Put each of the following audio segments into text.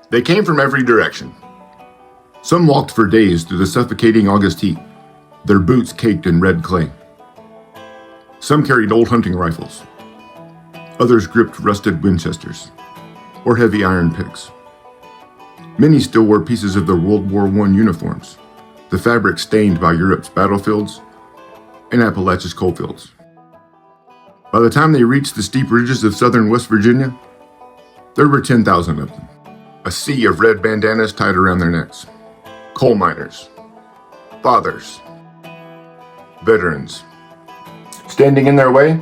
They came from every direction. Some walked for days through the suffocating August heat, their boots caked in red clay. Some carried old hunting rifles. Others gripped rusted Winchesters or heavy iron picks. Many still wore pieces of their World War I uniforms, the fabric stained by Europe's battlefields and Appalachia's coalfields. By the time they reached the steep ridges of southern West Virginia, there were 10,000 of them. A sea of red bandanas tied around their necks. Coal miners, fathers, veterans. Standing in their way,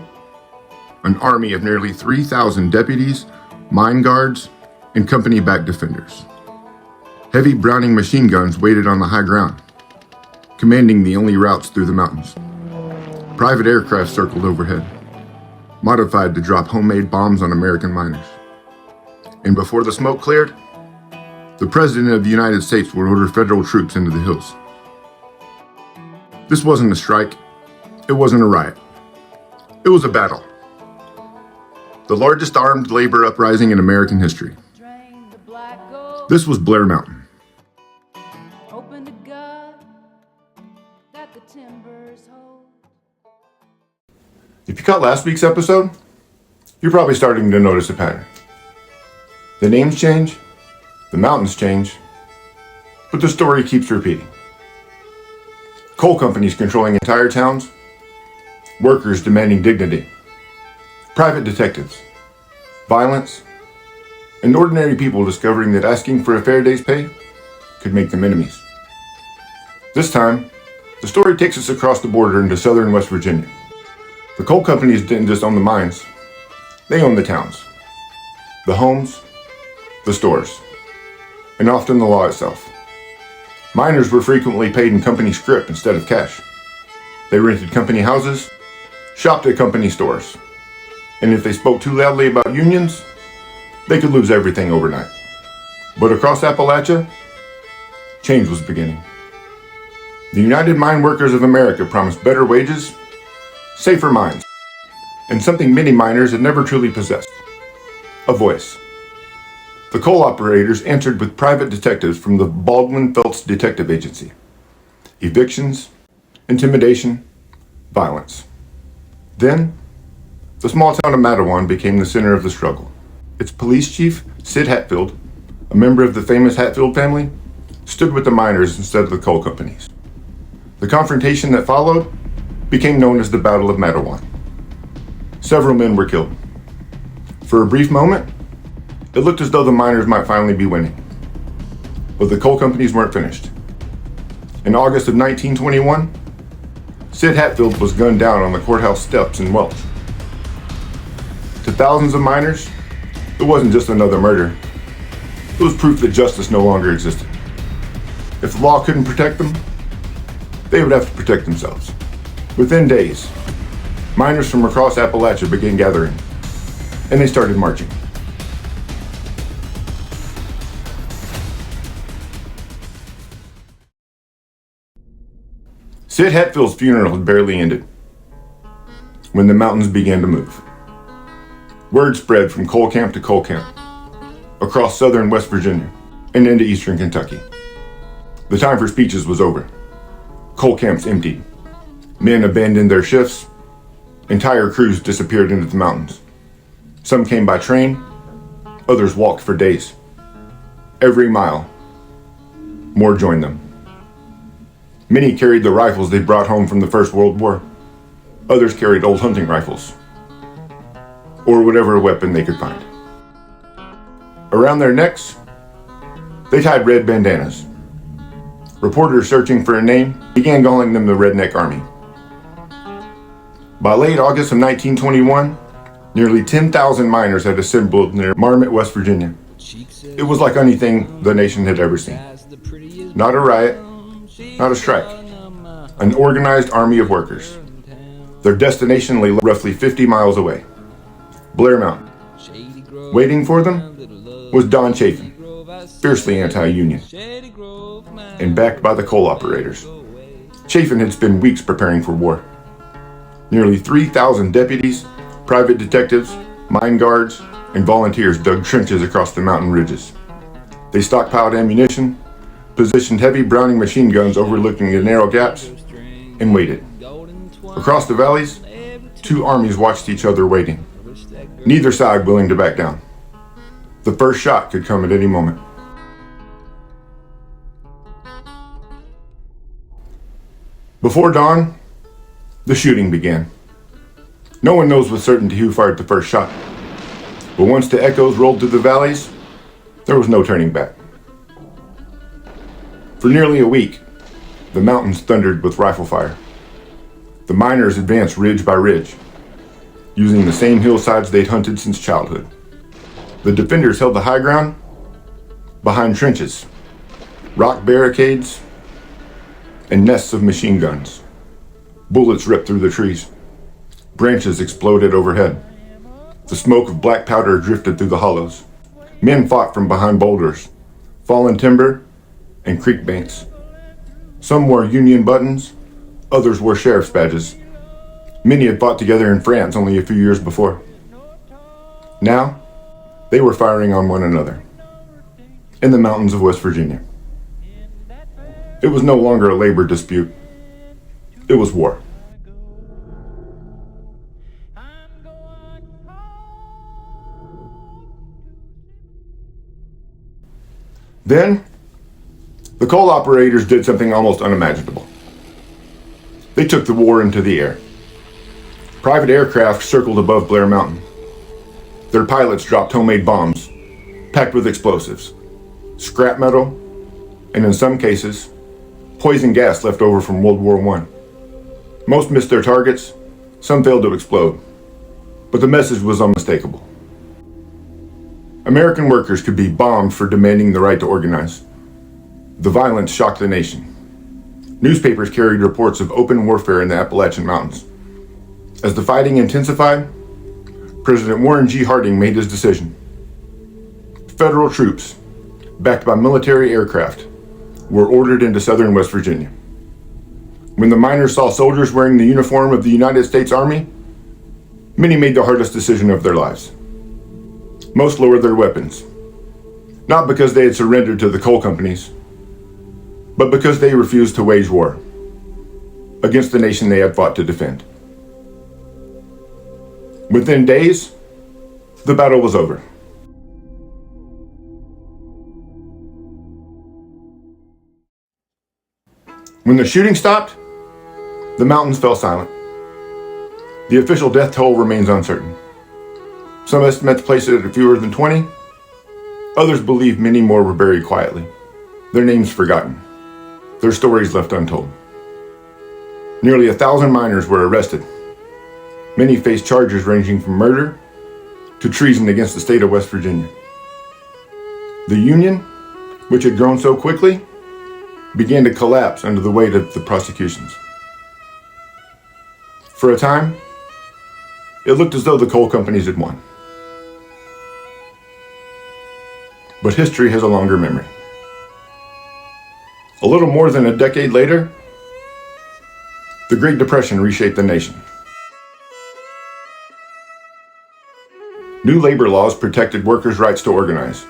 an army of nearly 3,000 deputies, mine guards, and company-backed defenders. Heavy Browning machine guns waited on the high ground, commanding the only routes through the mountains. Private aircraft circled overhead, modified to drop homemade bombs on American miners. And before the smoke cleared, the President of the United States would order federal troops into the hills. This wasn't a strike. It wasn't a riot. It was a battle. The largest armed labor uprising in American history. This was Blair Mountain. If you caught last week's episode, you're probably starting to notice a pattern. The names change, the mountains change, but the story keeps repeating. Coal companies controlling entire towns, workers demanding dignity, private detectives, violence, and ordinary people discovering that asking for a fair day's pay could make them enemies. This time, the story takes us across the border into southern West Virginia. The coal companies didn't just own the mines, they owned the towns, the homes, the stores, and often the law itself. Miners were frequently paid in company scrip instead of cash. They rented company houses, shopped at company stores, and if they spoke too loudly about unions, they could lose everything overnight. But across Appalachia, change was beginning. The United Mine Workers of America promised better wages, safer mines, and something many miners had never truly possessed: a voice. The coal operators answered with private detectives from the Baldwin Felts Detective Agency. Evictions, intimidation, violence. Then, the small town of Mattawan became the center of the struggle. Its police chief, Sid Hatfield, a member of the famous Hatfield family, stood with the miners instead of the coal companies. The confrontation that followed became known as the Battle of Mattawan. Several men were killed. For a brief moment, it looked as though the miners might finally be winning. But the coal companies weren't finished. In August of 1921, Sid Hatfield was gunned down on the courthouse steps in Welch. To thousands of miners, it wasn't just another murder. It was proof that justice no longer existed. If the law couldn't protect them, they would have to protect themselves. Within days, miners from across Appalachia began gathering, and they started marching. Sid Hatfield's funeral had barely ended when the mountains began to move. Word spread from coal camp to coal camp, across southern West Virginia, and into eastern Kentucky. The time for speeches was over. Coal camps emptied. Men abandoned their shifts. Entire crews disappeared into the mountains. Some came by train, others walked for days. Every mile, more joined them. Many carried the rifles they brought home from the First World War. Others carried old hunting rifles, or whatever weapon they could find. Around their necks, they tied red bandanas. Reporters searching for a name began calling them the Redneck Army. By late August of 1921, nearly 10,000 miners had assembled near Marmot, West Virginia. It was like anything the nation had ever seen. Not a riot, not a strike. An organized army of workers. Their destination lay roughly 50 miles away. Blair Mountain. Waiting for them was Don Chafin, fiercely anti-union, and backed by the coal operators. Chafin had spent weeks preparing for war. Nearly 3,000 deputies, private detectives, mine guards, and volunteers dug trenches across the mountain ridges. They stockpiled ammunition, positioned heavy Browning machine guns overlooking the narrow gaps, and waited. Across the valleys, two armies watched each other waiting, neither side willing to back down. The first shot could come at any moment. Before dawn, the shooting began. No one knows with certainty who fired the first shot, but once the echoes rolled through the valleys, there was no turning back. For nearly a week, the mountains thundered with rifle fire. The miners advanced ridge by ridge, using the same hillsides they'd hunted since childhood. The defenders held the high ground behind trenches, rock barricades, and nests of machine guns. Bullets ripped through the trees. Branches exploded overhead. The smoke of black powder drifted through the hollows. Men fought from behind boulders, fallen timber, and creek banks. Some wore Union buttons, others wore sheriff's badges. Many had fought together in France only a few years before. Now, they were firing on one another in the mountains of West Virginia. It was no longer a labor dispute. It was war. Then, the coal operators did something almost unimaginable. They took the war into the air. Private aircraft circled above Blair Mountain. Their pilots dropped homemade bombs, packed with explosives, scrap metal, and in some cases, poison gas left over from World War I. Most missed their targets, some failed to explode, but the message was unmistakable. American workers could be bombed for demanding the right to organize. The violence shocked the nation. Newspapers carried reports of open warfare in the Appalachian Mountains. As the fighting intensified, President Warren G. Harding made his decision. Federal troops, backed by military aircraft, were ordered into southern West Virginia. When the miners saw soldiers wearing the uniform of the United States Army, many made the hardest decision of their lives. Most lowered their weapons, not because they had surrendered to the coal companies, but because they refused to wage war against the nation they had fought to defend. Within days, the battle was over. When the shooting stopped, the mountains fell silent. The official death toll remains uncertain. Some estimates place it at fewer than 20. Others believe many more were buried quietly, their names forgotten, their stories left untold. Nearly 1,000 miners were arrested. Many faced charges ranging from murder to treason against the state of West Virginia. The Union, which had grown so quickly, began to collapse under the weight of the prosecutions. For a time, it looked as though the coal companies had won. But history has a longer memory. A little more than a decade later, the Great Depression reshaped the nation. New labor laws protected workers' rights to organize.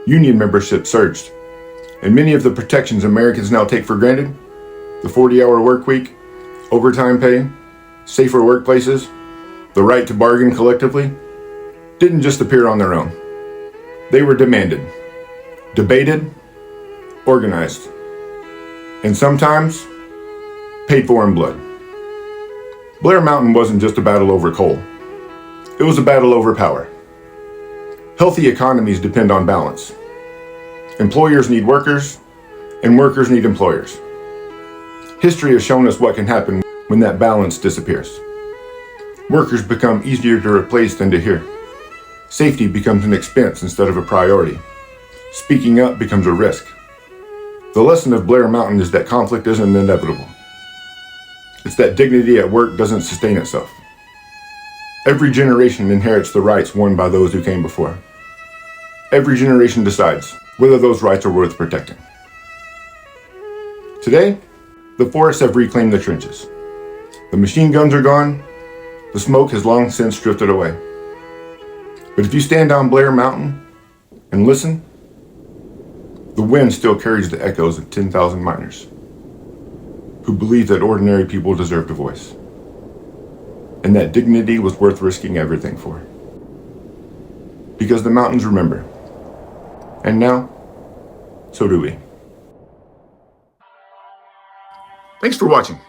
Union membership surged, and many of the protections Americans now take for granted, the 40-hour work week, overtime pay, safer workplaces, the right to bargain collectively, didn't just appear on their own. They were demanded, debated, organized, and sometimes paid for in blood. Blair Mountain wasn't just a battle over coal. It was a battle over power. Healthy economies depend on balance. Employers need workers, and workers need employers. History has shown us what can happen when that balance disappears. Workers become easier to replace than to hear. Safety becomes an expense instead of a priority. Speaking up becomes a risk. The lesson of Blair Mountain is that conflict isn't inevitable. It's that dignity at work doesn't sustain itself. Every generation inherits the rights won by those who came before. Every generation decides whether those rights are worth protecting. Today, the forests have reclaimed the trenches. The machine guns are gone. The smoke has long since drifted away. But if you stand on Blair Mountain and listen, the wind still carries the echoes of 10,000 miners who believe that ordinary people deserved a voice and that dignity was worth risking everything for. Because the mountains remember. And now, so do we. Thanks for watching.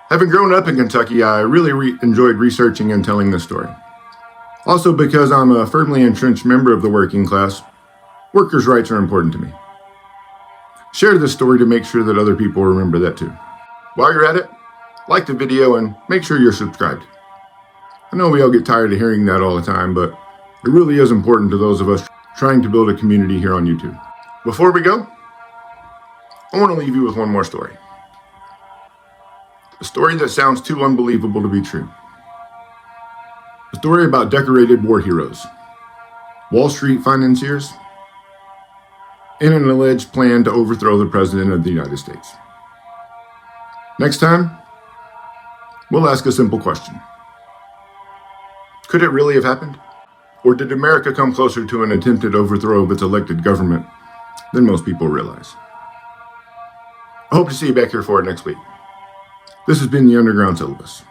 Having grown up in Kentucky, I really enjoyed researching and telling this story. Also, because I'm a firmly entrenched member of the working class, workers' rights are important to me. Share this story to make sure that other people remember that too. While you're at it, like the video and make sure you're subscribed. I know we all get tired of hearing that all the time, but it really is important to those of us trying to build a community here on YouTube. Before we go, I want to leave you with one more story. A story that sounds too unbelievable to be true. A story about decorated war heroes, Wall Street financiers, and an alleged plan to overthrow the President of the United States. Next time, we'll ask a simple question. Could it really have happened? Or did America come closer to an attempted overthrow of its elected government than most people realize? I hope to see you back here for it next week. This has been the Underground Syllabus.